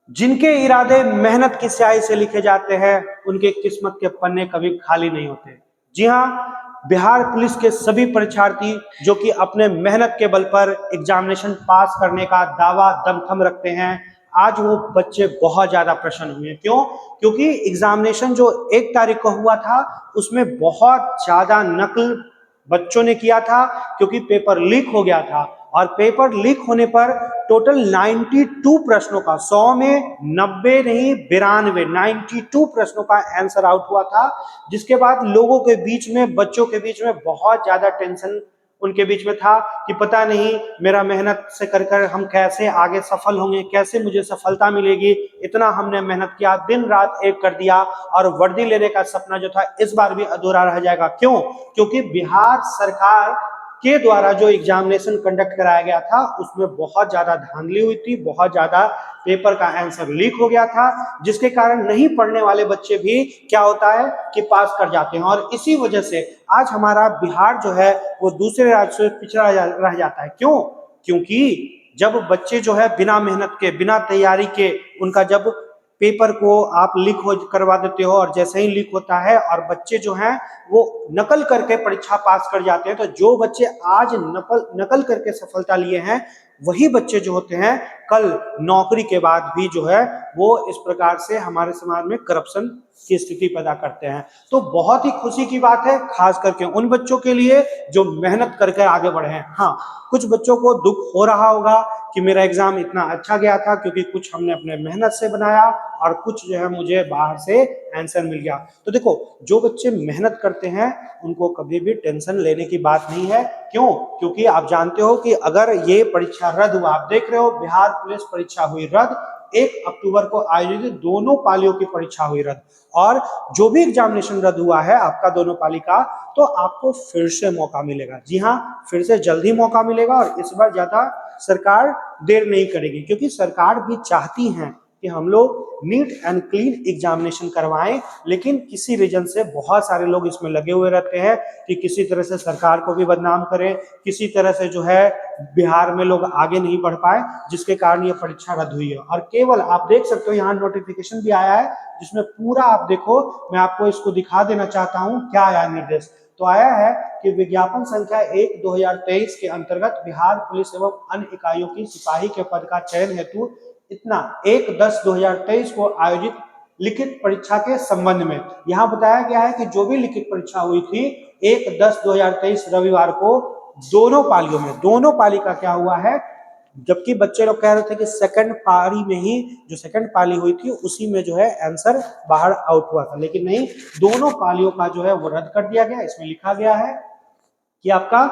जिनके इरादे मेहनत की स्याही से लिखे जाते हैं, उनके किस्मत के पन्ने कभी खाली नहीं होते। जी हाँ, बिहार पुलिस के सभी परीक्षार्थी जो कि अपने मेहनत के बल पर एग्जामिनेशन पास करने का दावा दमखम रखते हैं, आज वो बच्चे बहुत ज्यादा प्रसन्न हुए। क्यों? क्योंकि एग्जामिनेशन जो 1 तारीख को हुआ था, उसमें बहुत ज्यादा नकल बच्चों ने किया था, क्योंकि पेपर लीक हो गया था। और पेपर लीक होने पर टोटल 92 प्रश्नों का, 100 में 90 नहीं 92, 92 प्रश्नों का आंसर आउट हुआ था। जिसके बाद लोगों के बीच में, बच्चों के बीच में बहुत ज्यादा टेंशन उनके बीच में था कि पता नहीं मेरा मेहनत से कर कर हम कैसे आगे सफल होंगे, कैसे मुझे सफलता मिलेगी। इतना हमने मेहनत किया, दिन रात एक कर दिया, और वर्दी लेने का सपना जो था इस बार भी अधूरा रह जाएगा। क्यों? क्योंकि बिहार सरकार के द्वारा जो एग्जामिनेशन कंडक्ट कराया गया था, उसमें बहुत ज्यादा धांधली हुई थी, बहुत ज्यादा पेपर का आंसर लीक हो गया था, जिसके कारण नहीं पढ़ने वाले बच्चे भी क्या होता है कि पास कर जाते हैं। और इसी वजह से आज हमारा बिहार जो है वो दूसरे राज्य से पिछड़ा रह जाता है। क्यों? क्योंकि जब बच्चे जो है बिना मेहनत के, बिना तैयारी के, उनका जब पेपर को आप लीक हो करवा देते हो, और जैसे ही लीक होता है और बच्चे जो हैं वो नकल करके परीक्षा पास कर जाते हैं, तो जो बच्चे आज नकल करके सफलता लिए हैं, वही बच्चे जो होते हैं कल नौकरी के बाद भी जो है वो इस प्रकार से हमारे समाज में करप्शन की स्थिति पैदा करते हैं। तो बहुत ही खुशी की बात है, खास करके उन बच्चों के लिए जो मेहनत करके आगे बढ़े हैं। हाँ, कुछ बच्चों को दुख हो रहा होगा कि मेरा एग्जाम इतना अच्छा गया था क्योंकि कुछ हमने अपने मेहनत से बनाया, और कुछ जो है मुझे बाहर से आंसर मिल गया। तो देखो, जो बच्चे मेहनत करते हैं उनको कभी भी टेंशन लेने की बात नहीं है। क्यों? क्योंकि आप जानते हो कि अगर ये परीक्षा रद्द हुआ, आप देख रहे हो बिहार पुलिस परीक्षा हुई रद्द, 1 अक्टूबर को आयोजित दोनों पालियों की परीक्षा हुई रद्द, और जो भी एग्जामिनेशन रद्द हुआ है आपका दोनों पाली का, तो आपको फिर से मौका मिलेगा। जी हाँ, फिर से जल्दी मौका मिलेगा, और इस बार ज्यादा सरकार देर नहीं करेगी, क्योंकि सरकार भी चाहती है कि हम लोग नीट एंड क्लीन एग्जामिनेशन करवाएं। लेकिन किसी रीजन से बहुत सारे लोग इसमें लगे हुए रहते हैं कि किसी तरह से सरकार को भी बदनाम करें, किसी तरह से जो है बिहार में लोग आगे नहीं बढ़ पाए, जिसके कारण ये परीक्षा रद्द हुई है। और केवल आप देख सकते हो यहाँ नोटिफिकेशन भी आया है, जिसमें पूरा आप देखो, मैं आपको इसको दिखा देना चाहता हूँ क्या आया निर्देश। तो आया है कि विज्ञापन संख्या 1/2023 के अंतर्गत बिहार पुलिस एवं अन्य इकाइयों की सिपाही के पद का चयन हेतु इतना 1/10/2023 को आयोजित लिखित परीक्षा के संबंध में यहाँ बताया गया है कि जो भी लिखित परीक्षा हुई थी 1/10/2023 रविवार को, दोनों पालियों में, दोनों पाली का क्या हुआ है, जबकि बच्चे लोग कह रहे थे कि सेकंड पारी में ही, जो सेकंड पाली हुई थी उसी में जो है आंसर बाहर आउट हुआ था, लेकिन नहीं, दोनों पालियों का जो है वो रद्द कर दिया गया। इसमें लिखा गया है कि आपका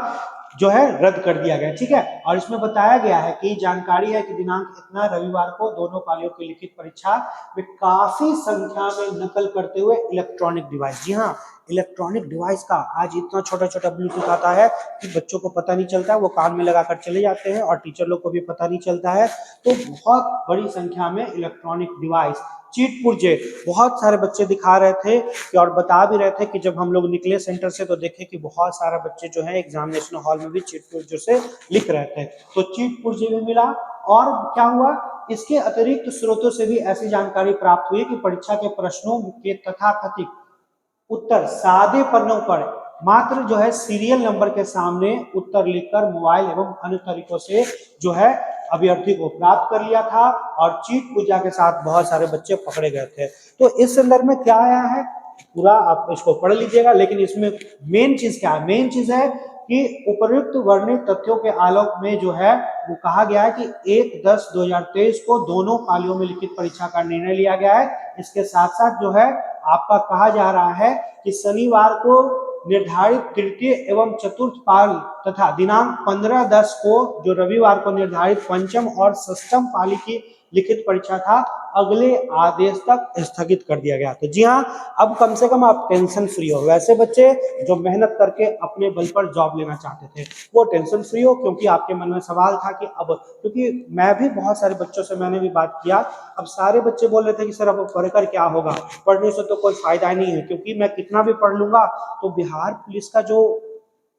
जो है रद्द कर दिया गया। ठीक है, और इसमें बताया गया है कि जानकारी है कि दिनांक इतना रविवार को दोनों पालियों की लिखित परीक्षा में काफी संख्या में नकल करते हुए इलेक्ट्रॉनिक डिवाइस, जी हाँ, इलेक्ट्रॉनिक डिवाइस का आज इतना छोटा छोटा ब्लूटूथ आता है कि बच्चों को पता नहीं चलता, वो कान में लगाकर चले जाते हैं, और टीचर लोग को भी पता नहीं चलता है। तो बहुत बड़ी संख्या में इलेक्ट्रॉनिक डिवाइस, चीट पुर्जे, बहुत सारे बच्चे दिखा रहे थे कि, और बता भी रहे थे कि जब हम लोग निकले सेंटर से तो देखे कि बहुत सारे बच्चे जो है एग्जामिनेशन हॉल में भी चीट पुर्जे से लिख रहे थे। तो चीट पुर्जे भी मिला, और क्या हुआ, इसके अतिरिक्त स्रोतों से भी ऐसी जानकारी प्राप्त हुई कि परीक्षा के प्रश्नों के तथाकथित उत्तर सादे पन्नों पर मात्र जो है सीरियल नंबर के सामने उत्तर लिखकर मोबाइल एवं अन्य तरीकों से जो है अभ्यर्थी को प्राप्त कर लिया था, और चीट पूजा के साथ बहुत सारे बच्चे पकड़े गए थे। तो इस संदर्भ में क्या आया है, पूरा आप इसको पढ़ लीजिएगा, लेकिन इसमें मेन चीज क्या है, मेन चीज है कि उपर्युक्त वर्णित तथ्यों के आलोक में जो है वो कहा गया है कि 1/10/2023 को दोनों पालियों में लिखित परीक्षा का निर्णय लिया गया है। इसके साथ साथ जो है आपका कहा जा रहा है कि शनिवार को निर्धारित तृतीय एवं चतुर्थ पाल तथा दिनांक 15/10 को जो रविवार को निर्धारित पंचम और षष्ठम पाली की लिखित परीक्षा था, अगले आदेश तक स्थगित कर दिया गया। तो जी हाँ, अब कम से कम आप टेंशन फ्री हो। वैसे बच्चे जो मेहनत करके अपने बल पर जॉब लेना चाहते थे वो टेंशन फ्री हो, क्योंकि आपके मन में सवाल था कि अब, क्योंकि मैं भी बहुत सारे बच्चों से मैंने भी बात किया, अब सारे बच्चे बोल रहे थे कि सर अब पढ़कर क्या होगा, पढ़ने से तो कोई फायदा नहीं है, क्योंकि मैं कितना भी पढ़ लूंगा तो बिहार पुलिस का जो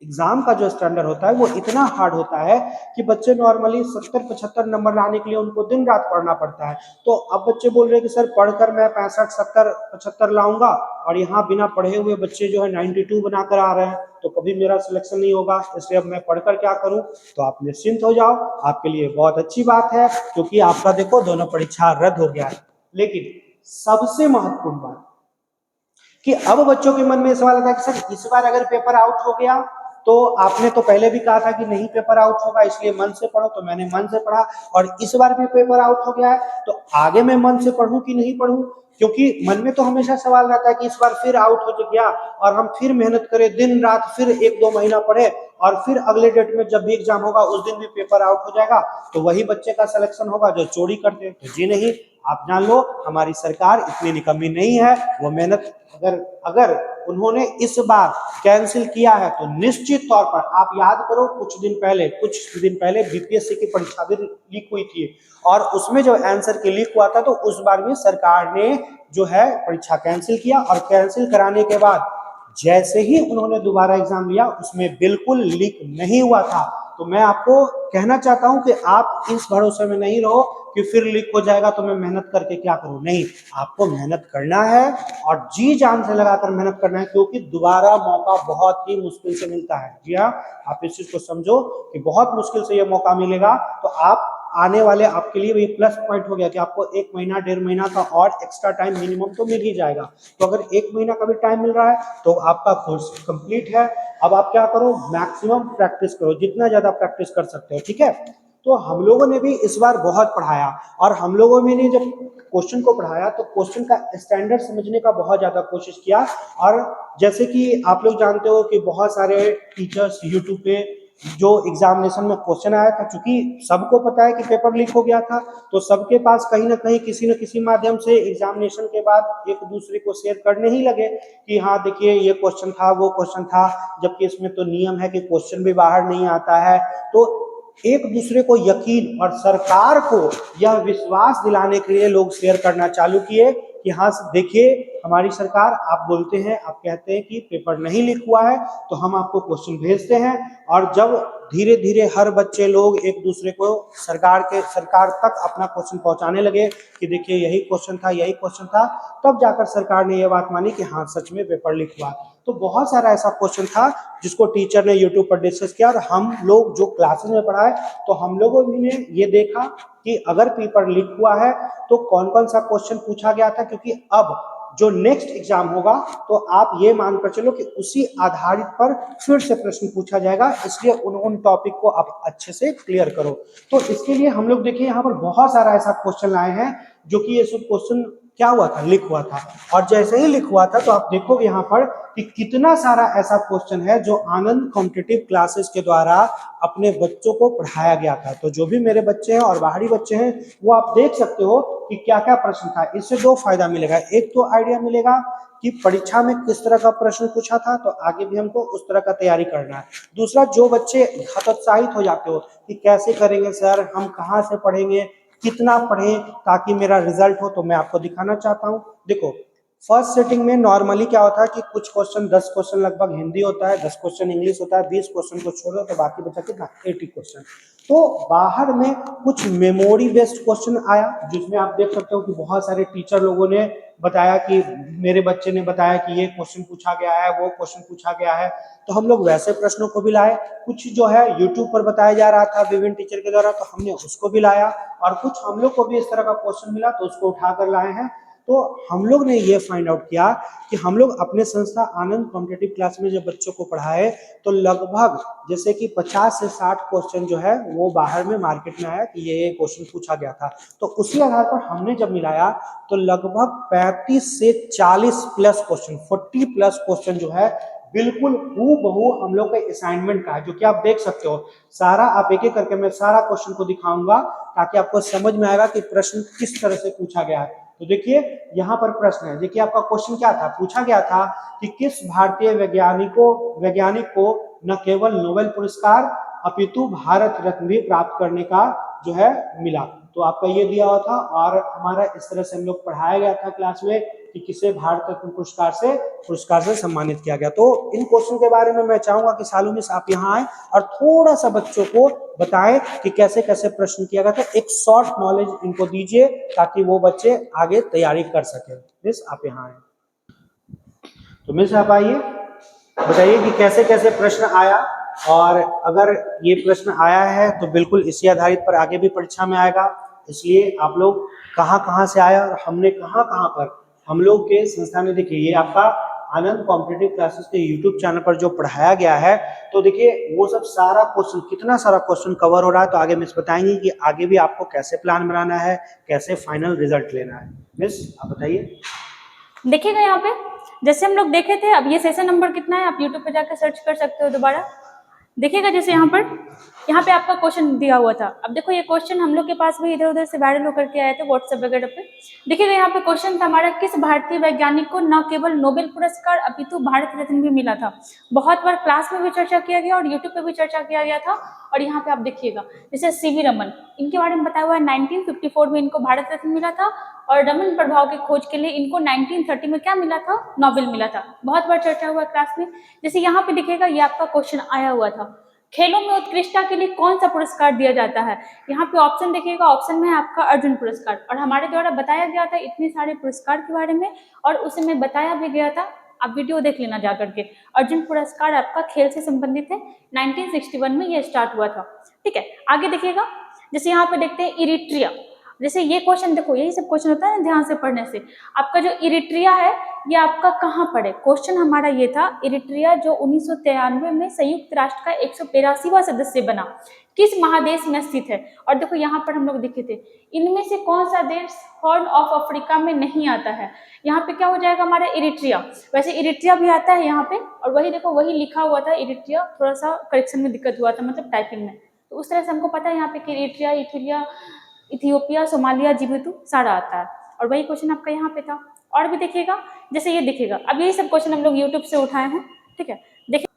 एग्जाम का जो स्टैंडर्ड होता है वो इतना हार्ड होता है कि बच्चे नॉर्मली 70-75 नंबर लाने के लिए उनको दिन रात पढ़ना पड़ता है। तो अब बच्चे बोल रहे हैं कि सर पढ़कर मैं 65-70-75 लाऊंगा, और यहाँ बिना पढ़े हुए बच्चे जो है 92 बनाकर आ रहे हैं, तो कभी मेरा सिलेक्शन नहीं होगा, इसलिए अब मैं पढ़कर क्या करूं। तो आप निश्चिंत हो जाओ, आपके लिए बहुत अच्छी बात है, क्योंकि आपका देखो दोनों परीक्षा रद्द हो गया है। लेकिन सबसे महत्वपूर्ण बात कि अब बच्चों के मन में सवाल आता है कि सर इस बार अगर पेपर आउट हो गया, तो आपने तो पहले भी कहा था कि नहीं पेपर आउट होगा इसलिए मन से पढ़ो, तो मैंने मन से पढ़ा, और इस बार भी पेपर आउट हो गया है, तो आगे मैं मन से पढ़ूं कि नहीं पढ़ूं। क्योंकि मन में तो हमेशा सवाल रहता है कि इस बार फिर आउट हो गया और हम फिर मेहनत करें दिन रात, फिर 1-2 महीना पढ़े, और फिर अगले डेट में जब भी एग्जाम होगा उस दिन भी पेपर आउट हो जाएगा, तो वही बच्चे का सिलेक्शन होगा जो चोरी करते हैं। तो जी नहीं, आप जान लो हमारी सरकार इतनी निकम्मी नहीं है। वो मेहनत अगर अगर उन्होंने इस बार कैंसिल किया है तो निश्चित तौर पर, आप याद करो कुछ दिन पहले बीपीएससी की परीक्षा भी लीक हुई थी, और उसमें जो आंसर की लीक हुआ था, तो उस बार भी सरकार ने जो है परीक्षा कैंसिल किया, और कैंसिल कराने के बाद जैसे ही उन्होंने दोबारा एग्जाम लिया उसमें बिल्कुल लीक नहीं हुआ था। तो मैं आपको कहना चाहता हूं कि आप इस भरोसे में नहीं रहो कि फिर लीक हो जाएगा तो मैं मेहनत करके क्या करूं। नहीं, आपको मेहनत करना है और जी जान से लगाकर मेहनत करना है, क्योंकि दोबारा मौका बहुत ही मुश्किल से मिलता है। जी हाँ, आप इस चीज को समझो कि बहुत मुश्किल से ये मौका मिलेगा। तो आप आने वाले आपके लिए ये प्लस पॉइंट हो गया कि आपको 1 महीना 1.5 महीना का और एक्स्ट्रा टाइम मिनिमम तो मिल ही जाएगा। तो अगर 1 महीना का भी टाइम मिल रहा है तो आपका कोर्स कंप्लीट है। अब आप क्या करो, मैक्सिमम प्रैक्टिस करो, जितना ज्यादा प्रैक्टिस कर सकते हो, ठीक है। तो हम लोगों ने भी इस बार बहुत पढ़ाया, और हम लोगों में ने जब क्वेश्चन को पढ़ाया तो क्वेश्चन का स्टैंडर्ड समझने का बहुत ज्यादा कोशिश किया। और जैसे कि आप लोग जानते हो कि बहुत सारे टीचर्स यूट्यूब पे जो एग्जामिनेशन में क्वेश्चन आया था, क्योंकि सबको पता है कि पेपर लीक हो गया था, तो सबके पास कहीं ना कहीं किसी न किसी माध्यम से एग्जामिनेशन के बाद एक दूसरे को शेयर करने ही लगे कि हाँ देखिए ये क्वेश्चन था, वो क्वेश्चन था, जबकि इसमें तो नियम है कि क्वेश्चन भी बाहर नहीं आता है। तो एक दूसरे को यकीन और सरकार को यह विश्वास दिलाने के लिए लोग शेयर करना चालू किए कि हाँ देखिए हमारी सरकार, आप बोलते हैं, आप कहते हैं कि पेपर नहीं लीक हुआ है, तो हम आपको क्वेश्चन भेजते हैं। और जब धीरे धीरे हर बच्चे लोग एक दूसरे को सरकार तक अपना क्वेश्चन पहुंचाने लगे कि देखिए यही क्वेश्चन था, यही क्वेश्चन था, तब जाकर सरकार ने यह बात मानी कि हाँ सच में पेपर लीक हुआ। तो बहुत सारा ऐसा क्वेश्चन था जिसको टीचर ने यूट्यूब पर डिस्कस किया, और हम लोग जो क्लासेस में पढ़ाए तो हम लोगों भी ने ये देखा कि अगर पेपर लीक हुआ है तो कौन कौन सा क्वेश्चन पूछा गया था, क्योंकि अब जो नेक्स्ट एग्जाम होगा तो आप ये मानकर चलो कि उसी आधारित पर फिर से प्रश्न पूछा जाएगा, इसलिए उन टॉपिक को आप अच्छे से क्लियर करो। तो इसके लिए हम लोग देखिए यहाँ पर बहुत सारा ऐसा क्वेश्चन लाए हैं जो कि ये सब क्वेश्चन क्या हुआ था, लीक हुआ था। और जैसे ही लीक हुआ था तो आप देखोगे यहाँ पर कि कितना सारा ऐसा क्वेश्चन है जो आनंद कॉम्पिटिटिव क्लासेस के द्वारा अपने बच्चों को पढ़ाया गया था। तो जो भी मेरे बच्चे हैं और बाहरी बच्चे हैं वो आप देख सकते हो कि क्या क्या प्रश्न था। इससे दो फायदा मिलेगा, एक तो आइडिया मिलेगा कि परीक्षा में किस तरह का प्रश्न पूछा था, तो आगे भी हमको उस तरह का तैयारी करना है। दूसरा, जो बच्चे हतोत्साहित हो जाते हो कि कैसे करेंगे सर, हम कहाँ से पढ़ेंगे, कितना पढ़ें ताकि मेरा रिजल्ट हो, तो मैं आपको दिखाना चाहता हूँ। देखो, फर्स्ट सेटिंग में नॉर्मली क्या होता है कि कुछ क्वेश्चन 10 क्वेश्चन लगभग हिंदी होता है, 10 क्वेश्चन इंग्लिश होता है, 20 क्वेश्चन को छोड़ो तो बाकी बचा कितना, 80 क्वेश्चन। तो बाहर में कुछ मेमोरी बेस्ड क्वेश्चन आया जिसमें आप देख सकते हो कि बहुत सारे टीचर लोगों ने बताया कि मेरे बच्चे ने बताया कि ये क्वेश्चन पूछा गया है, वो क्वेश्चन पूछा गया है। तो हम लोग वैसे प्रश्नों को भी लाए, कुछ जो है यूट्यूब पर बताया जा रहा था विभिन्न टीचर के द्वारा, तो हमने उसको भी लाया, और कुछ हम लोग को भी इस तरह का क्वेश्चन मिला तो उसको उठाकर लाए हैं। तो हम लोग ने ये फाइंड आउट किया कि हम लोग अपने संस्था आनंद कॉम्पिटिटिव क्लास में जब बच्चों को पढ़ाए तो लगभग जैसे कि 50 से 60 क्वेश्चन जो है वो बाहर में मार्केट में आया कि ये क्वेश्चन पूछा गया था। तो उसी आधार पर हमने जब मिलाया तो लगभग 35 से 40 प्लस क्वेश्चन, 40 प्लस क्वेश्चन जो है बिल्कुल हूबहू हम लोग का असाइनमेंट का है, जो कि आप देख सकते हो। सारा आप एक एक करके मैं सारा क्वेश्चन को दिखाऊंगा ताकि आपको समझ में आएगा कि प्रश्न किस तरह से पूछा गया है। तो देखिए यहाँ पर प्रश्न है, देखिए आपका क्वेश्चन क्या था, पूछा गया था कि किस भारतीय वैज्ञानिक को न केवल नोबेल पुरस्कार अपितु भारत रत्न भी प्राप्त करने का जो है मिला। तो आपका ये दिया हुआ था और हमारा इस तरह से हम लोग पढ़ाया गया था क्लास में कि किसे भारत रत्न पुरस्कार से सम्मानित किया गया। तो इन क्वेश्चन के बारे में मैं चाहूंगा कि सालू मिस आप यहाँ आए और थोड़ा सा बच्चों को बताएं कि कैसे कैसे प्रश्न किया गया था, एक शॉर्ट नॉलेज इनको दीजिए ताकि वो बच्चे आगे तैयारी कर सके। मिस आप यहाँ आए। तो मिस आप आइए, बताइए कि कैसे कैसे प्रश्न आया, और अगर ये प्रश्न आया है तो बिल्कुल इसी आधारित पर आगे भी परीक्षा में आएगा, इसलिए आप लोग कहाँ से आया और हमने कहाँ पर हम लोग के संस्थान में, देखिए ये आपका आनंद कॉम्पिटिटिव क्लासेस के यूट्यूब चैनल पर जो पढ़ाया गया है, तो देखिए वो सब सारा क्वेश्चन, कितना सारा क्वेश्चन कवर हो रहा है। तो आगे मिस बताएंगे कि आगे भी आपको कैसे प्लान बनाना है, कैसे फाइनल रिजल्ट लेना है। मिस आप बताइए। देखिएगा यहाँ पे जैसे हम लोग देखे थे, अब ये सेशन नंबर कितना है आप यूट्यूब पे जाकर सर्च कर सकते हो दोबारा। देखिएगा जैसे यहाँ पे आपका क्वेश्चन दिया हुआ था। अब देखो ये क्वेश्चन हम लोग के पास भी इधर उधर से वायरल होकर के आए थे व्हाट्सएप वगैरह पे। देखिएगा यहाँ पे क्वेश्चन था हमारा, किस भारतीय वैज्ञानिक को न केवल नोबेल पुरस्कार अपितु भारत रत्न भी मिला था। बहुत बार क्लास में भी चर्चा किया गया और यूट्यूब पे भी चर्चा किया गया था। और यहाँ पे आप देखिएगा जैसे सीवी रमन, इनके बारे में बताया हुआ है 1954 में इनको भारत रत्न मिला था, और रमन प्रभाव की खोज के लिए इनको 1930 में क्या मिला था, नोबेल मिला था। बहुत बार चर्चा हुआ क्लास में। जैसे यहाँ पे दिखेगा ये आपका क्वेश्चन आया हुआ था, खेलों में उत्कृष्टता के लिए कौन सा पुरस्कार दिया जाता है। यहाँ पे ऑप्शन देखिएगा, ऑप्शन में है आपका अर्जुन पुरस्कार, और हमारे द्वारा बताया गया था इतने सारे पुरस्कार के बारे में, और उसमें बताया भी गया था, आप वीडियो देख लेना जा करके। अर्जुन पुरस्कार आपका खेल से संबंधित है, 1961 में ये स्टार्ट हुआ था। ठीक है, आगे देखिएगा जैसे यहाँ पे देखते हैं इरिट्रिया। जैसे ये क्वेश्चन देखो, यही सब क्वेश्चन होता है ना ध्यान से पढ़ने से। आपका जो इरिट्रिया है ये आपका कहाँ पर है, क्वेश्चन हमारा ये था, इरिट्रिया जो 1993 में संयुक्त राष्ट्र का 182वां सदस्य बना, किस महादेश में स्थित है। और देखो यहाँ पर हम लोग देखे थे, इनमें से कौन सा देश हॉर्न ऑफ अफ्रीका में नहीं आता है। यहाँ पे क्या हो जाएगा हमारा इरिट्रिया। वैसे इरिट्रिया भी आता है यहाँ पे, और वही देखो वही लिखा हुआ था इरिट्रिया, थोड़ा सा करेक्शन में दिक्कत हुआ था, मतलब टाइपिंग में। तो उस तरह से हमको पता है यहाँ पे कि Eritrea, Ethiopia, Ethiopia, Somalia, Djibouti सारा आता है, और वही क्वेश्चन आपका यहाँ पे था। और भी देखिएगा जैसे ये दिखेगा, अब यही सब क्वेश्चन हम लोग यूट्यूब से उठाए हैं। ठीक है, देखिए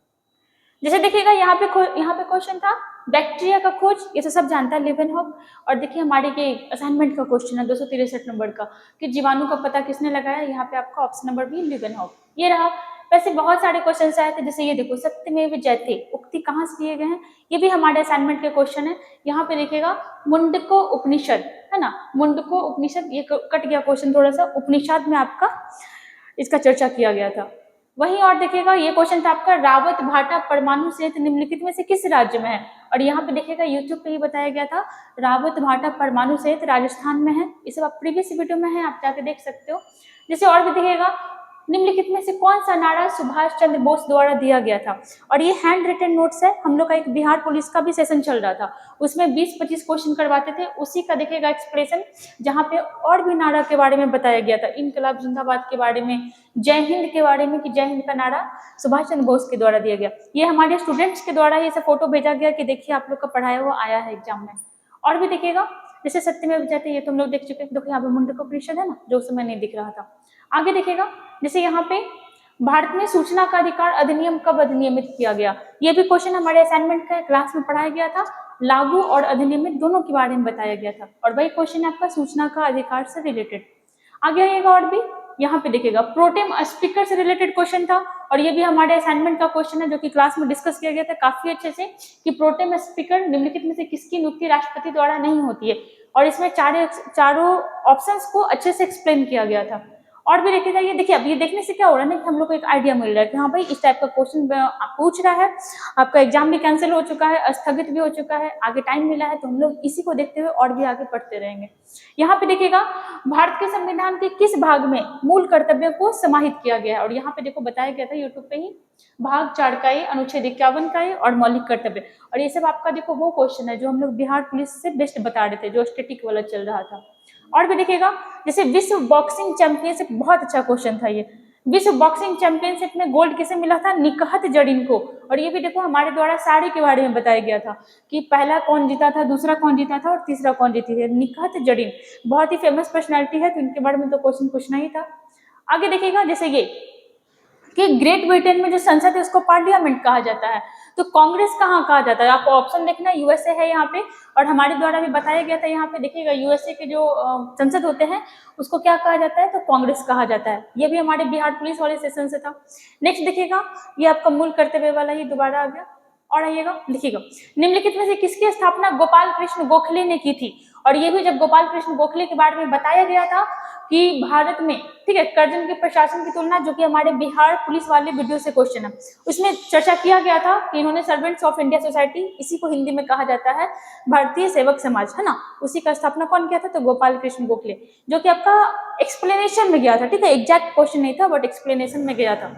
जैसे देखिएगा यहाँ पे क्वेश्चन था बैक्टीरिया का खोज, ये तो सब जानता है लेवेनहॉक। और देखिए हमारे के असाइनमेंट का क्वेश्चन है 263 नंबर का, कि जीवाणु का पता किसने लगाया। यहाँ पे आपका ऑप्शन नंबर भी लेवेनहॉक ये रहा। वैसे बहुत सारे क्वेश्चन आए थे, जैसे ये देखो सत्यमेव जयते उक्ति कहाँ से लिए गए हैं, ये भी हमारे असाइनमेंट के क्वेश्चन है। यहाँ पे देखिएगा मुंडको उपनिषद है ना, मुंडको उपनिषद, ये कट गया क्वेश्चन थोड़ा सा, उपनिषद में आपका इसका चर्चा किया गया था। वहीं और देखिएगा ये क्वेश्चन था आपका, रावत भाटा परमाणु संयंत्र निम्नलिखित में से किस राज्य में है। और यहाँ पे देखिएगा यूट्यूब पे ही बताया गया था, रावत भाटा परमाणु संयंत्र राजस्थान में है। ये सब आप प्रीवियस वीडियो में है, आप जाके देख सकते हो। जैसे और भी देखिएगा, निम्नलिखित में से कौन सा नारा सुभाष चंद्र बोस द्वारा दिया गया था। और ये हैंड रिटन नोट्स है, हम लोग का एक बिहार पुलिस का भी सेशन चल रहा था, उसमें 20-25 क्वेश्चन करवाते थे, उसी का देखिएगा एक्सप्रेशन, जहाँ पे और भी नारा के बारे में बताया गया था, इनकलाब जिंदाबाद के बारे में, जय हिंद के बारे में, कि जय हिंद का नारा सुभाष चंद्र बोस के द्वारा दिया गया। ये हमारे स्टूडेंट्स के द्वारा ये सब फोटो भेजा गया कि देखिए आप लोग का पढ़ाया हुआ आया है एग्जाम में। और भी देखिएगा जैसे सत्यमेव जयते, ये तुम लोग देख चुके हैं। देखो यहाँ पे मुंडको उपनिषद है ना, जो उस समय नहीं दिख रहा था। आगे देखिएगा जैसे यहाँ पे भारत में सूचना का अधिकार अधिनियम कब अधिनियमित किया गया, ये भी क्वेश्चन हमारे असाइनमेंट का क्लास में पढ़ाया गया था। लागू और अधिनियमित दोनों के बारे में बताया गया था, और वही क्वेश्चन आपका सूचना का अधिकार से रिलेटेड। आगे आइएगा और भी यहाँ पे देखिएगा प्रोटेम स्पीकर से रिलेटेड क्वेश्चन था, और ये भी हमारे असाइनमेंट का क्वेश्चन है, जो कि क्लास में डिस्कस किया गया था काफी अच्छे से, कि प्रोटेम स्पीकर निम्नलिखित में से किसकी नियुक्ति राष्ट्रपति द्वारा नहीं होती है। और इसमें चारों ऑप्शंस को अच्छे से एक्सप्लेन किया गया था। और भी देखिए जाइए, देखिए अब ये देखने से क्या हो रहा है ना, कि हम लोग को एक आइडिया मिल रहा है कि हाँ भाई इस टाइप का क्वेश्चन पूछ रहा है, आपका एग्जाम भी कैंसिल हो चुका है, स्थगित भी हो चुका है, आगे टाइम मिला है, तो हम लोग इसी को देखते हुए और भी आगे पढ़ते रहेंगे। यहाँ पे देखिएगा भारत के संविधान के किस भाग में मूल कर्तव्यों को समाहित किया गया है। और यहाँ पे देखो बताया गया था यूट्यूब पे ही, भाग 4 का ये, अनुच्छेद 51 का ये, और मौलिक कर्तव्य। और ये सब आपका देखो वो क्वेश्चन है जो हम लोग बिहार पुलिस से बेस्ट बता रहे थे, जो स्टैटिक वाला चल रहा था। और भी देखिएगा जैसे विश्व बॉक्सिंग चैंपियनशिप, बहुत अच्छा क्वेश्चन था ये, विश्व बॉक्सिंग चैंपियनशिप में गोल्ड किसे मिला था, निकहत जरीन को। और ये भी देखो हमारे द्वारा साड़ी के बारे में बताया गया था, कि पहला कौन जीता था, दूसरा कौन जीता था, और तीसरा कौन जीती थी, निकहत जरीन बहुत ही फेमस पर्सनैलिटी है, तो इनके बारे में तो क्वेश्चन पूछना ही था। आगे देखिएगा जैसे ये कि ग्रेट ब्रिटेन में जो संसद है उसको पार्लियामेंट कहा जाता है, तो कांग्रेस कहाँ कहा जाता है? आपको ऑप्शन देखना, यूएसए है यहाँ पे, और हमारे द्वारा भी बताया गया था यहाँ पे। देखिएगा यूएसए के जो संसद होते हैं उसको क्या कहा जाता है? तो कांग्रेस कहा जाता है। ये भी हमारे बिहार पुलिस वाले सेशन से था। नेक्स्ट देखिएगा, ये आपका मूल कर्तव्य वाला ही दोबारा आ गया। और आइएगा, लिखिएगा, निम्नलिखित में से किसकी स्थापना गोपाल कृष्ण गोखले ने की थी? और ये भी जब गोपाल कृष्ण गोखले के बारे में बताया गया था कि भारत में, ठीक है, कर्जन के प्रशासन की तुलना, जो कि हमारे बिहार पुलिस वाले वीडियो से क्वेश्चन है, उसमें चर्चा किया गया था कि इन्होंने सर्वेंट्स ऑफ इंडिया सोसाइटी, इसी को हिंदी में कहा जाता है भारतीय सेवक समाज, है ना, उसी का स्थापना कौन किया था? तो गोपाल कृष्ण गोखले, जो कि आपका एक्सप्लेनेशन में गया था, ठीक है, एग्जैक्ट क्वेश्चन नहीं था बट एक्सप्लेनेशन में गया था।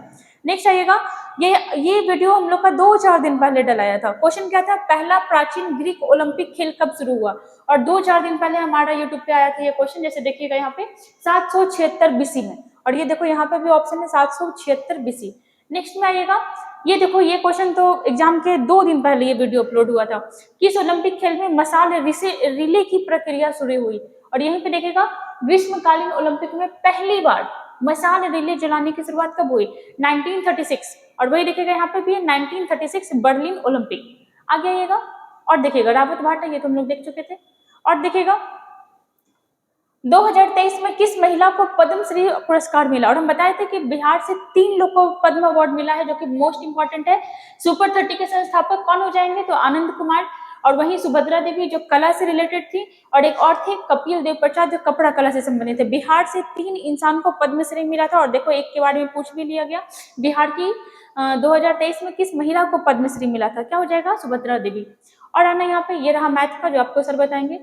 नेक्स्ट आइएगा, ये वीडियो हम लोग का 2-4 दिन पहले डलाया था। क्वेश्चन क्या था? पहला प्राचीन ग्रीक ओलंपिक खेल कब शुरू हुआ? और 2-4 दिन पहले हमारा यूट्यूब पे आया था ये क्वेश्चन। जैसे देखिएगा यहाँ पे 776 बीसी में, और ये देखो यहाँ पे भी ऑप्शन है 776 बीसी। नेक्स्ट में आइएगा, ये देखो, ये क्वेश्चन तो एग्जाम के 2 दिन पहले ये वीडियो अपलोड हुआ था। किस ओलंपिक खेल में मसाल रिले की प्रक्रिया शुरू हुई? और यहीं पे देखिएगा, ग्रीष्मकालीन ओलंपिक में पहली बार मसाल रिले जलाने की शुरुआत कब हुई? 1936। और वही देखिएगा यहाँ पे भी 1936 बर्लिन ओलंपिक। आगे आइएगा, और देखिएगा रावत भाटा, ये तो हम लोग देख चुके थे। और देखिएगा 2023 में किस महिला को पद्मश्री पुरस्कार मिला? और हम बताए थे कि बिहार से 3 लोग को पद्म अवार्ड मिला है, जो कि मोस्ट इंपॉर्टेंट है। सुपर 30 के संस्थापक कौन हो जाएंगे? तो आनंद कुमार, और वहीं सुभद्रा देवी जो कला से रिलेटेड थी, और एक और थे कपिल देव प्रसाद जो कपड़ा कला से संबंधित थे। बिहार से 3 इंसान को पद्मश्री मिला था। और देखो, एक के बारे में पूछ भी लिया गया, बिहार की 2023 में किस महिला को पद्मश्री मिला था? क्या हो जाएगा? सुभद्रा देवी। और आना यहाँ पे, ये रहा मैथ का जो आपको सर बताएंगे।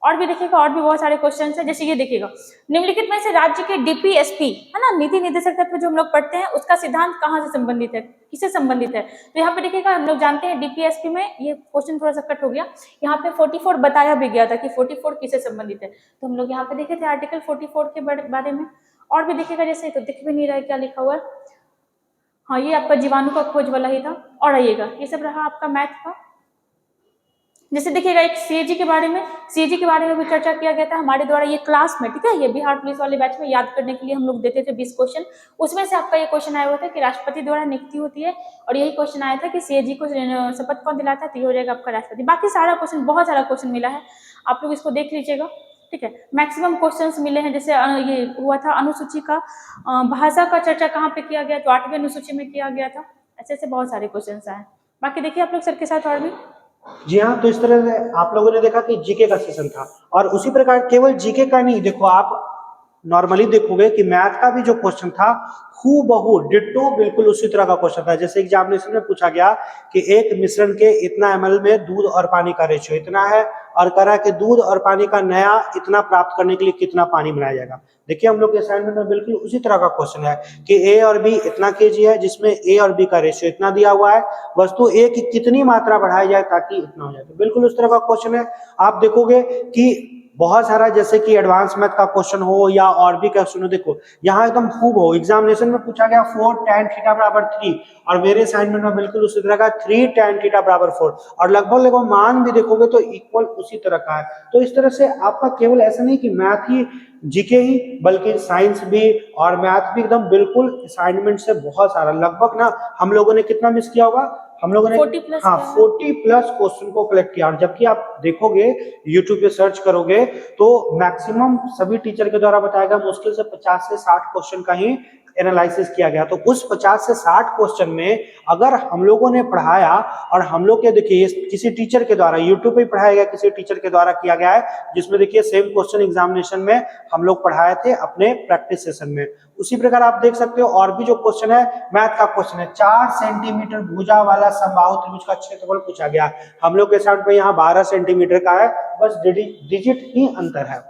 और भी देखिएगा, और भी बहुत सारे क्वेश्चन है। जैसे ये देखिएगा, निम्नलिखित में से राज्य के डीपीएसपी, है ना, नीति निर्देशक तत्व जो हम लोग पढ़ते हैं, उसका सिद्धांत कहाँ से संबंधित है, किससे संबंधित है? तो यहाँ पे देखिएगा, हम लोग जानते हैं डीपीएसपी में, ये क्वेश्चन थोड़ा सा कट हो गया, यहाँ पे 44 बताया भी गया था कि 44 किससे संबंधित है। तो हम लोग यहाँ पे देखे थे आर्टिकल 44 के बारे में। और भी देखिएगा, जैसे तो दिख भी नहीं रहा है क्या लिखा हुआ है। हाँ, ये आपका जीवाणु का खोज वाला ही था। और आइएगा, ये सब रहा आपका मैथ का। जैसे देखिएगा, एक सीएजी के बारे में, सीएजी के बारे में भी चर्चा किया गया था हमारे द्वारा ये क्लास में, ठीक है, ये बिहार पुलिस वाले बैच में याद करने के लिए हम लोग देते थे 20 क्वेश्चन। उसमें से आपका ये क्वेश्चन आया हुआ था कि राष्ट्रपति द्वारा नियुक्ति होती है, और यही क्वेश्चन आया था कि सीएजी को शपथ कौन दिलाता है? तो ये हो जाएगा आपका राष्ट्रपति। बाकी सारा क्वेश्चन, बहुत सारा क्वेश्चन मिला है, आप लोग इसको देख लीजिएगा, ठीक है। मैक्सिमम क्वेश्चंस मिले हैं। जैसे ये हुआ था अनुसूची का, भाषा का चर्चा कहाँ पे किया गया? तो 8वीं अनुसूची में किया गया था। ऐसे ऐसे बहुत सारे क्वेश्चंस आए। बाकी देखिए आप लोग सर के साथ और भी। जी हाँ, तो इस तरह से आप लोगों ने देखा कि जीके का सेशन था, और उसी प्रकार केवल जीके का नहीं, देखो आप नॉर्मली देखोगे कि मैथ का भी जो क्वेश्चन था हूबहू डिट्टो बिल्कुल उसी तरह का क्वेश्चन था। जैसे एग्जामिनेशन में पूछा गया कि एक मिश्रण के इतना ml में दूध और पानी का रेशियो इतना है, और करा कि दूध और पानी का नया इतना प्राप्त करने के लिए कितना पानी बनाया जाएगा। देखिए हम लोग के असाइनमेंट में बिल्कुल उसी तरह का क्वेश्चन है कि ए और बी इतना केजी है, जिसमें ए और बी का रेशियो इतना दिया हुआ है, वस्तु ए की कितनी मात्रा बढ़ाई जाए ताकि इतना हो जाए। तो बिल्कुल उस तरह का क्वेश्चन है। आप देखोगे कि बहुत सारा, जैसे कि एडवांस मैथ का क्वेश्चन हो या और भी क्वेश्चन हो, देखो यहाँ एकदम खूब हो। एग्जामिनेशन में पूछा गया 4 tan थीटा बराबर 3, और मेरे असाइनमेंट में बिल्कुल उसी तरह का 3 tan थीटा बराबर 4, और लगभग मान भी देखोगे तो इक्वल उसी तरह का है। तो इस तरह से आपका केवल ऐसा नहीं कि मैथ ही जीके ही, बल्कि साइंस भी और मैथ भी एकदम बिल्कुल असाइनमेंट से बहुत सारा, लगभग ना हम लोगों ने कितना मिस किया होगा, हम लोगों ने 40+ हाँ 40+ क्वेश्चन को कलेक्ट किया। और जबकि आप देखोगे यूट्यूब पे सर्च करोगे तो मैक्सिमम सभी टीचर के द्वारा बताया गया मुश्किल से 50 से 60 क्वेश्चन का ही एनालिसिस किया गया। तो उस 50 से 60 क्वेश्चन में अगर हम लोगों ने पढ़ाया, और हम लोग के देखिए किसी टीचर के द्वारा यूट्यूब पे पढ़ाया गया, किसी टीचर के द्वारा किया गया है, जिसमें देखिए सेम क्वेश्चन एग्जामिनेशन में हम लोग पढ़ाए थे अपने प्रैक्टिस सेशन में। उसी प्रकार आप देख सकते हो और भी जो क्वेश्चन है, मैथ का क्वेश्चन है, 4 सेंटीमीटर भुजा वाला समबाहु त्रिभुज का क्षेत्रफल पूछा गया। हम लोग के साइड पे यहाँ 12 सेंटीमीटर का है, बस डिजिट ही अंतर है।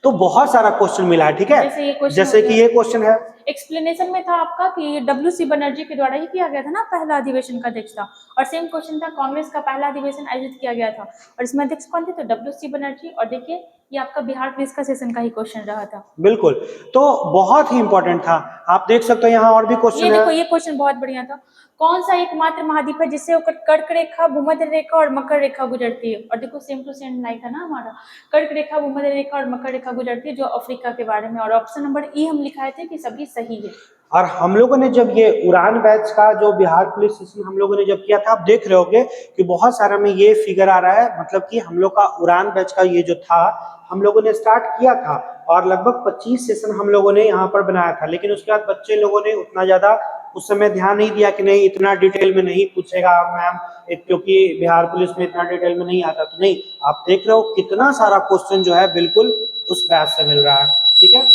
तो बहुत सारा क्वेश्चन मिला है, ठीक है। जैसे कि ये क्वेश्चन है, एक्सप्लेनेशन में था आपका कि डब्ल्यूसी बनर्जी के द्वारा ही किया गया था ना पहला अधिवेशन का अध्यक्ष था, और सेम क्वेश्चन था कांग्रेस का पहला अधिवेशन आयोजित किया गया था, और इसमें अध्यक्ष कौन थे? तो डब्ल्यूसी बनर्जी। और देखिए ये आपका बिहार पुलिस का सेशन का ही क्वेश्चन रहा था। बिल्कुल, तो बहुत ही इंपॉर्टेंट था। आप देख सकते हो यहाँ और भी क्वेश्चन है। देखो ये क्वेश्चन बहुत बढ़िया था। कौन सा एकमात्र महाद्वीप है जिससे होकर कर्क रेखा, भूमध्य रेखा और मकर रेखा गुजरती है? और देखो सेम टू सेम लाइक है ना हमारा, कर्क रेखा, भूमध्य रेखा और मकर रेखा गुजरती है, जो अफ्रीका के बारे में। और ऑप्शन नंबर ई हम लिखाए थे कि सभी सही है। और हम लोगों ने जब ये उड़ान बैच का जो बिहार पुलिस स्टेशन हम लोगों ने जब किया था, आप देख रहे होगे कि बहुत सारा में ये फिगर आ रहा है, मतलब कि हम लोग का उड़ान बैच का ये जो था हम लोगों ने स्टार्ट किया था और लगभग 25 सेशन हम लोगों ने यहाँ पर बनाया था। लेकिन उसके बाद बच्चे लोगों ने उतना ज्यादा उस समय ध्यान नहीं दिया कि नहीं इतना डिटेल में नहीं पूछेगा मैम, क्योंकि बिहार पुलिस में इतना डिटेल में नहीं आता। तो नहीं, आप देख रहे हो कितना सारा क्वेश्चन जो है बिल्कुल उस बैच से मिल रहा है। ठीक है,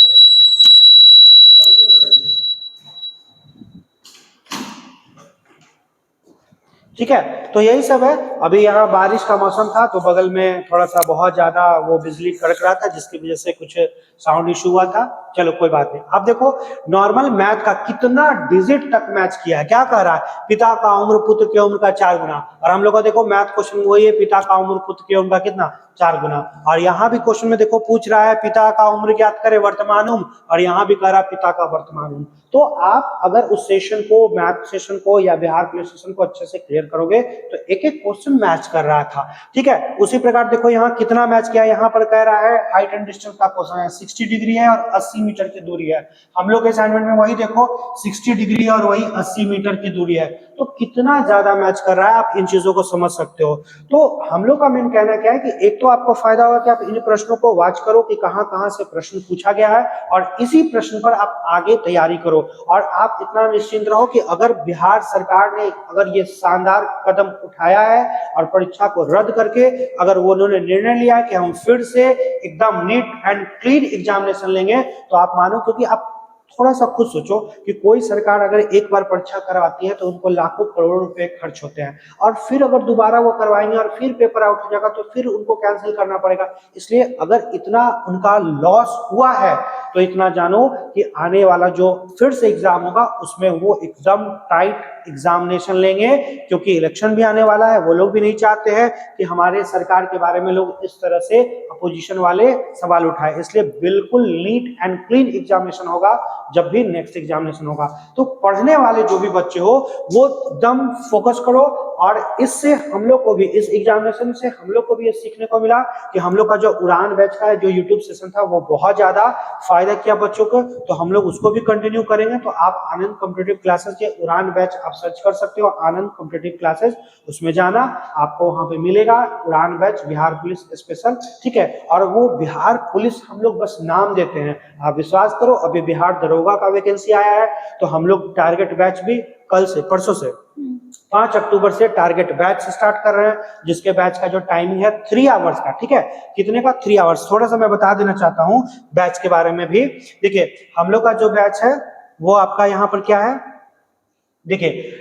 ठीक है, तो यही सब है। अभी यहाँ बारिश का मौसम था तो बगल में थोड़ा सा बहुत ज्यादा वो बिजली कड़क रहा था, जिसकी वजह से कुछ साउंड इशू हुआ था। चलो कोई बात नहीं। अब देखो नॉर्मल मैथ का कितना डिजिट तक मैच किया है। क्या कह रहा है? पिता का उम्र पुत्र के उम्र का 4 गुना। और हम लोग का देखो मैथ क्वेश्चन वही है, पिता का उम्र पुत्र के उम्र का कितना? 4 गुना। और यहाँ भी क्वेश्चन में देखो पूछ रहा है पिता का उम्र ज्ञात करे वर्तमान उम्र, और यहाँ भी कह रहा है पिता का वर्तमान उम्र। तो आप अगर उस सेशन को, मैथ सेशन को या बिहार पुलिस सेशन को अच्छे से क्लियर करोगे तो एक एक क्वेश्चन मैच कर रहा था। ठीक है, उसी प्रकार देखो यहाँ कितना मैच किया। यहाँ पर कह रहा है हाइट एंड डिस्टेंस का क्वेश्चन है, 60 डिग्री है और 80 मीटर की दूरी है। हम लोग के असाइनमेंट में वही देखो 60 डिग्री है और वही 80 मीटर की दूरी है। तो कितना ज्यादा मैच कर रहा है, आप इन चीजों को समझ सकते हो। तो हम लोग का मेन कहना क्या है कि एक तो आपको फायदा होगा कि आप इन प्रश्नों को वॉच करो कि कहां कहां से प्रश्न पूछा गया है, और इसी प्रश्न पर आप आगे तैयारी करो। और आप इतना निश्चिंत रहो कि अगर बिहार सरकार ने अगर ये शानदार कदम उठाया है और परीक्षा को रद्द करके अगर वो उन्होंने निर्णय लिया कि हम फिर से एकदम नीट एंड क्लीन एग्जामिनेशन लेंगे, तो आप मानो, क्योंकि आप थोड़ा सा खुद सोचो कि कोई सरकार अगर एक बार परीक्षा करवाती है तो उनको लाखों करोड़ों रुपए खर्च होते हैं, और फिर अगर दोबारा वो करवाएंगे और फिर पेपर आउट हो जाएगा तो फिर उनको कैंसिल करना पड़ेगा। इसलिए अगर इतना उनका लॉस हुआ है तो इतना जानो कि आने वाला जो फिर से एग्जाम होगा उसमें वो एकदम टाइट एग्जामिनेशन लेंगे, क्योंकि इलेक्शन भी आने वाला है। वो लोग भी नहीं चाहते हैं कि हमारे सरकार के बारे में लोग इस तरह से अपोजिशन वाले सवाल उठाए। इसलिए बिल्कुल नीट एंड क्लीन एग्जामिनेशन होगा जब भी नेक्स्ट एग्जामिनेशन होगा। तो पढ़ने वाले जो भी बच्चे हो वो एकदम फोकस करो, और इससे हम लोग को भी, इस एग्जामिनेशन से हम लोग को भी ये सीखने को मिला कि हम लोग का जो उड़ान बैच का जो यूट्यूब सेशन था वो बहुत ज्यादा फायदा किया बच्चों को। तो हम लोग उसको भी कंटिन्यू करेंगे। तो आप आनंद कॉम्पिटिटिव क्लासेस के उड़ान बैच आप सर्च कर सकते हो, आनंद कॉम्पिटिटिव क्लासेस, उसमें जाना, आपको वहां पे मिलेगा उड़ान बैच बिहार पुलिस स्पेशल। ठीक है, और वो बिहार पुलिस हम लोग बस नाम देते हैं, आप विश्वास करो अभी बिहार दरोगा का वैकेंसी आया है, तो हम लोग टारगेट बैच भी कल से, परसों से 5 अक्टूबर से टारगेट बैच स्टार्ट कर रहे हैं, जिसके बैच का जो टाइमिंग है 3 आवर्स का। ठीक है, कितने का? 3 आवर्स। थोड़ा सा मैं बता देना चाहता हूं बैच के बारे में भी। देखिए हम लोग का जो बैच है वो आपका यहाँ पर क्या है, देखिए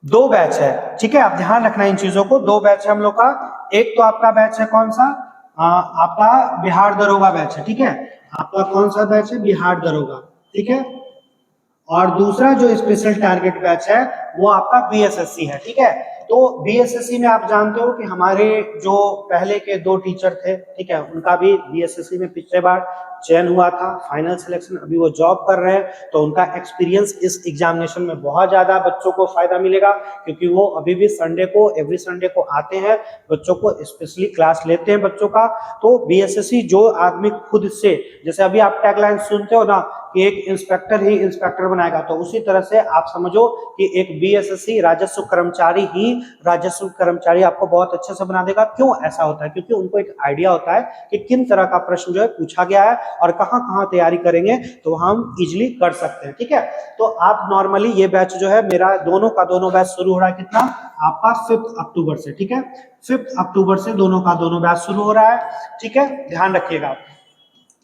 2 बैच है। ठीक है, आप ध्यान रखना इन चीजों को। 2 बैच है हम लोग का। एक तो आपका बैच है कौन सा, आपका बिहार दरोगा बैच है। ठीक है, आपका कौन सा बैच है? बिहार दरोगा। ठीक है, और दूसरा जो स्पेशल टारगेट बैच है वो आपका बीएसएससी है। ठीक है, तो बीएसएससी में आप जानते हो कि हमारे जो पहले के 2 टीचर थे, ठीक है, उनका भी बीएसएससी में पिछले बार चयन हुआ था, फाइनल सिलेक्शन, अभी वो जॉब कर रहे हैं। तो उनका एक्सपीरियंस इस एग्जामिनेशन में बहुत ज्यादा बच्चों को फायदा मिलेगा, क्योंकि वो अभी भी संडे को, एवरी संडे को आते हैं, बच्चों को स्पेशली क्लास लेते हैं बच्चों का। तो बीएसएससी जो आदमी खुद से, जैसे अभी आप टैगलाइन सुनते हो ना कि एक इंस्पेक्टर ही इंस्पेक्टर बनाएगा, तो उसी तरह से आप समझो कि एक बीएसएससी राजस्व कर्मचारी ही राजस्व कर्मचारी आपको बहुत अच्छे से बना देगा। क्यों ऐसा होता है? क्योंकि उनको एक आइडिया होता है कि किन तरह का प्रश्न जो है पूछा गया है और कहां कहां तैयारी करेंगे तो हम इजिली कर सकते हैं। ठीक है, तो आप नॉर्मली ये बैच जो है मेरा दोनों का दोनों बैच शुरू हो रहा है कितना, आपका 5 अक्टूबर से। ठीक है, 5 अक्टूबर से दोनों का दोनों बैच शुरू हो रहा है। ठीक है, ध्यान रखिएगा।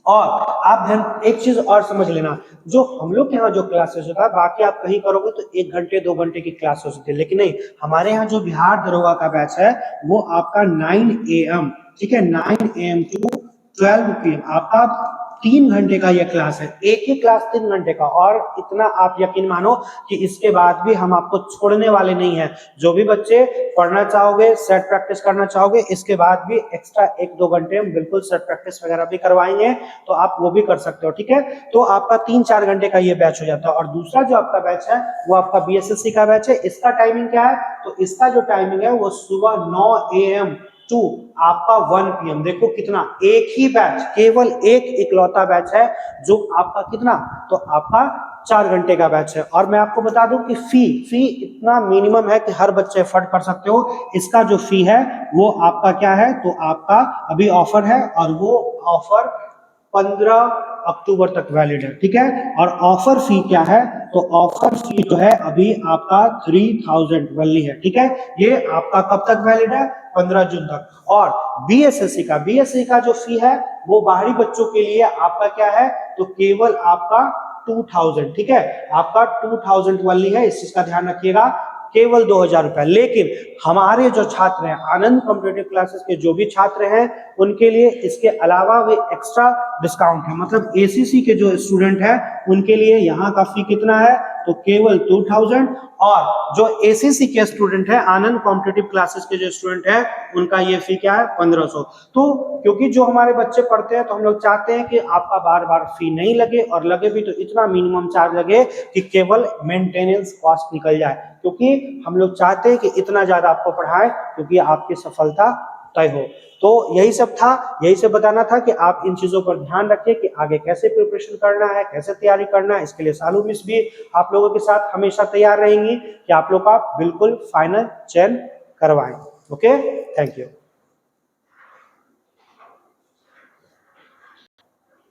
और आप ध्यान एक चीज और समझ लेना, जो हम लोग के यहाँ जो क्लासेस होता है, बाकी आप कहीं करोगे तो 1 घंटे 2 घंटे की क्लास हो सकती है, लेकिन नहीं, हमारे यहाँ जो बिहार दरोगा का बैच है वो आपका 9 AM, ठीक है, 9 AM टू 12 PM आपका 3 घंटे का ये क्लास है, एक ही क्लास 3 घंटे का, और इतना आप यकीन मानो कि इसके बाद भी हम आपको छोड़ने वाले नहीं है। जो भी बच्चे पढ़ना चाहोगे, सेट प्रैक्टिस करना चाहोगे, इसके बाद भी एक्स्ट्रा 1-2 घंटे हम बिल्कुल सेट प्रैक्टिस वगैरह भी करवाएंगे, तो आप वो भी कर सकते हो, ठीक है। तो आपका 3-4 घंटे का ये बैच हो जाता है। और दूसरा जो आपका बैच है वो आपका BSSC का बैच है। इसका टाइमिंग क्या है, तो इसका जो टाइमिंग है वो सुबह 9 AM टू आपका 1 PM। देखो कितना, एक ही बैच, केवल एक इकलौता बैच है जो आपका कितना, तो आपका 4 घंटे का बैच है। और मैं आपको बता दूं कि फी इतना मिनिमम है कि हर बच्चे अफोर्ड कर सकते हो। इसका जो फी है वो आपका क्या है, तो आपका अभी ऑफर है, और वो ऑफर 15 अक्टूबर तक वैलिड है, ठीक है। और ऑफर फी क्या है, तो ऑफर फी जो है अभी आपका 3000 वनली है, ठीक है। ये आपका कब तक वैलिड है, 15 जून तक। और BSSC का जो फी है वो बाहरी बच्चों के लिए आपका क्या है, तो केवल आपका 2000, ठीक है, आपका 2000 वनली है, इस चीज का ध्यान रखिएगा, केवल 2000 रुपए। लेकिन हमारे जो छात्र हैं, आनंद कॉम्पिटिटिव क्लासेस के जो भी छात्र हैं, उनके लिए इसके अलावा भी एक्स्ट्रा डिस्काउंट है। मतलब ACC के जो स्टूडेंट हैं उनके लिए यहाँ का फी कितना है, तो केवल 2000। और जो ACC के स्टूडेंट है, आनंद कॉम्पिटिटिव क्लासेस के जो स्टूडेंट है, उनका ये फी क्या है, 1500। तो क्योंकि जो हमारे बच्चे पढ़ते हैं, तो हम लोग चाहते हैं कि आपका बार बार फी नहीं लगे, और लगे भी तो इतना मिनिमम चार्ज लगे कि केवल मेंटेनेंस कॉस्ट निकल जाए। क्योंकि हम लोग चाहते हैं कि इतना ज्यादा आपको पढ़ाएं, क्योंकि आपकी सफलता तय हो। तो यही सब था, यही सब बताना था कि आप इन चीजों पर ध्यान रखें कि आगे कैसे प्रिपरेशन करना है, कैसे तैयारी करना है। इसके लिए सालू मिस भी आप लोगों के साथ हमेशा तैयार रहेंगी कि आप लोग का बिल्कुल फाइनल चयन करवाएं। Okay, thank you.